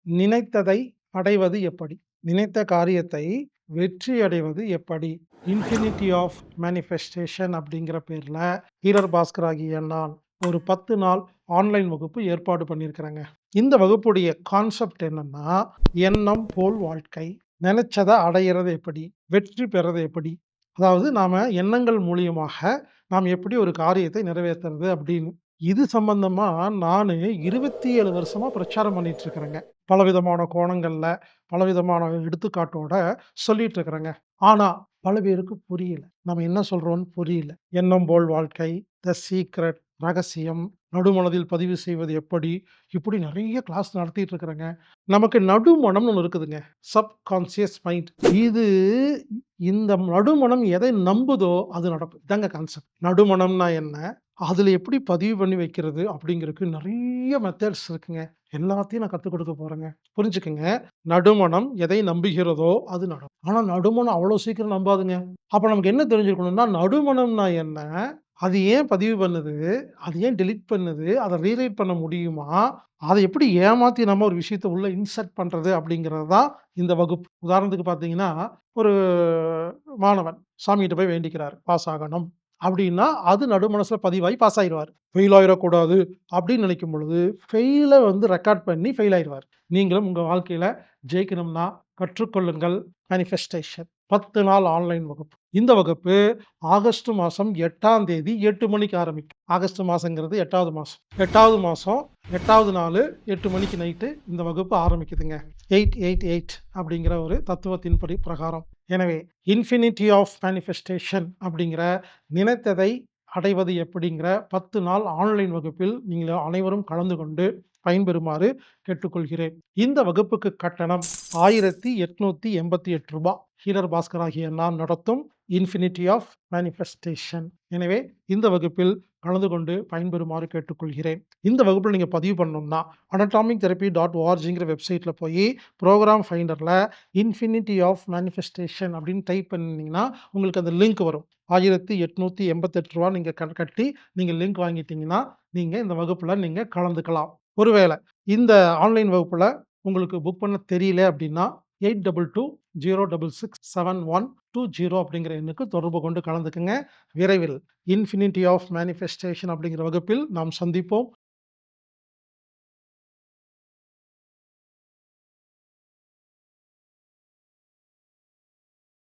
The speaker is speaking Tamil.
நினைத்ததை அடைவது எப்படி? நினைத்த காரியத்தை வெற்றி அடைவது எப்படி? இன்ஃபினிட்டி ஆஃப் மேனிஃபெஸ்டேஷன் அப்படிங்கிற பேர்ல ஹீரர் பாஸ்கர் ஆகிய நான் ஒரு 10 நாள் ஆன்லைன் வகுப்பு ஏற்பாடு பண்ணியிருக்கிறேங்க. இந்த வகுப்புடைய கான்செப்ட் என்னன்னா, எண்ணம் போல் வாழ்க்கை. நினைச்சத அடையிறது எப்படி? வெற்றி பெறது எப்படி? அதாவது நாம எண்ணங்கள் மூலியமாக நாம் எப்படி ஒரு காரியத்தை நிறைவேத்துறது அப்படின்னு. இது சம்பந்தமா நானு 27 வருஷமா பிரச்சாரம் பண்ணிட்டு இருக்கிறேங்க. பலவிதமான கோணங்கள்ல, பலவிதமான எடுத்துக்காட்டோட சொல்லிட்டு இருக்கிறேங்க. ஆனா, பல பேருக்கு புரியல. நம்ம என்ன சொல்றோம்னு புரியல. எண்ணம் போல் வாழ்க்கை, த சீக்ரெட், ரகசியம், நடுமனதில் பதிவு செய்வது எப்படி? இப்படி நெறைய கிளாஸ் நடத்திட்டு இருக்கிறேங்க. நமக்கு நடுமனம்னு ஒண்ணு இருக்குதுங்க. Subconscious mind. இது இந்த நடுமனம் எதை நம்புதோ அது நடக்கும். இதாங்க கான்செப்ட். நடுமனம்னா என்ன? அதுல எப்படி பதிவு பண்ணி வைக்கிறது? அப்படிங்கிறதுக்கு நெறைய மெத்தட்ஸ் இருக்குங்க. எல்லாத்தையும் நான் கத்துக் குடுக்க போறேங்க. புரிஞ்சுக்கங்க. நடுமனம் எதை நம்புகிறதோ அது நடக்கும். ஆனா நடுமனம் அவ்வளோ சீக்கிரம் நம்பாதுங்க. அப்ப நமக்கு என்ன தெரிஞ்சிருக்கணும்னா, நடுமனம்னா என்ன? அது ஏன் பதிவு பண்ணுது? அது ஏன் டெலீட் பண்ணுது? அத ரீரைட் பண்ண முடியுமா? அத எப்படி ஏமாத்தி நம்ம ஒரு விஷயத்த உள்ள இன்சர்ட் பண்றது அப்படிங்கிறது தான் இந்த வகுப்பு. உதாரணத்துக்கு பார்த்தீங்கன்னா, ஒரு மாணவன் சாமிகிட்ட போய் வேண்டிக்கிறாரு. பாஸ் ஆகணும். அப்படின்னா, அது நடுமனசுல பதிவாகி பாஸ் ஆயிருவாரு. ஃபெயில் ஆயிறக்கூடாது அப்படின்னு நினைக்கும் பொழுது, ஃபெயில ரெக்கார்ட் பண்ணி ஃபெயில் ஆயிருவாரு. நீங்களும் உங்க வாழ்க்கையில ஜெயிக்கணும்னா கற்றுக்கொள்ளுங்கள் மேனிஃபெஸ்டேஷன். 10 நாள் ஆன்லைன் வகுப்பு. இந்த வகுப்பு ஆகஸ்ட் மாசம் 8ஆம் தேதி 8 மணிக்கு ஆரம்பிக்கும். ஆகஸ்ட் மாசங்கிறது 8வது மாசம். 8வது மாசம் 8வது நாளு 8 மணிக்கு நைட்டு இந்த வகுப்பு ஆரம்பிக்குதுங்க. 888 அப்படிங்கிற ஒரு தத்துவத்தின்படி பிரகாரம். எனவே இன்ஃபினிட்டி ஆஃப் மேனிஃபெஸ்டேஷன் அப்படிங்கிற நினைத்ததை அடைவது எப்படிங்கிற 10 நாள் ஆன்லைன் வகுப்பில் நீங்கள் அனைவரும் கலந்து கொண்டு பயன்பெறுமாறு கேட்டுக்கொள்கிறேன். இந்த வகுப்புக்கு கட்டணம் ரூ. 1888. ஹீரர் பாஸ்கர் ஆகிய நான் நடத்தும் இன்ஃபினிட்டி ஆஃப் மேனிஃபெஸ்டேஷன். எனவே இந்த வகுப்பில் கலந்து கொண்டு பயன்பெறுமாறு கேட்டுக்கொள்கிறேன். இந்த வகுப்பில் நீங்க பதிவு பண்ணணும்னா anatomictherapy.orgங்கிற வெப்சைட்ல போய் புரோகிராம் ஃபைண்டர்ல இன்ஃபினிட்டி ஆஃப் மேனிஃபெஸ்டேஷன் அப்படின்னு டைப் பண்ணீங்கன்னா உங்களுக்கு அந்த லிங்க் வரும். ரூ. 1888 நீங்க கட்டி நீங்க லிங்க் வாங்கிட்டீங்கன்னா, நீங்க இந்த வகுப்புல நீங்க கலந்துக்கலாம். ஒருவேளை இந்த ஆன்லைன் வகுப்புல உங்களுக்கு புக் பண்ண தெரியல அப்படின்னா 8220667120 அப்படிங்கிற எண்ணுக்கு தொடர்பு கொண்டு கலந்துக்குங்க. விரைவில் இன்ஃபினிட்டி ஆஃப் மேனிஃபெஸ்டேஷன் அப்படிங்கிற வகுப்பில் நாம் சந்திப்போம்.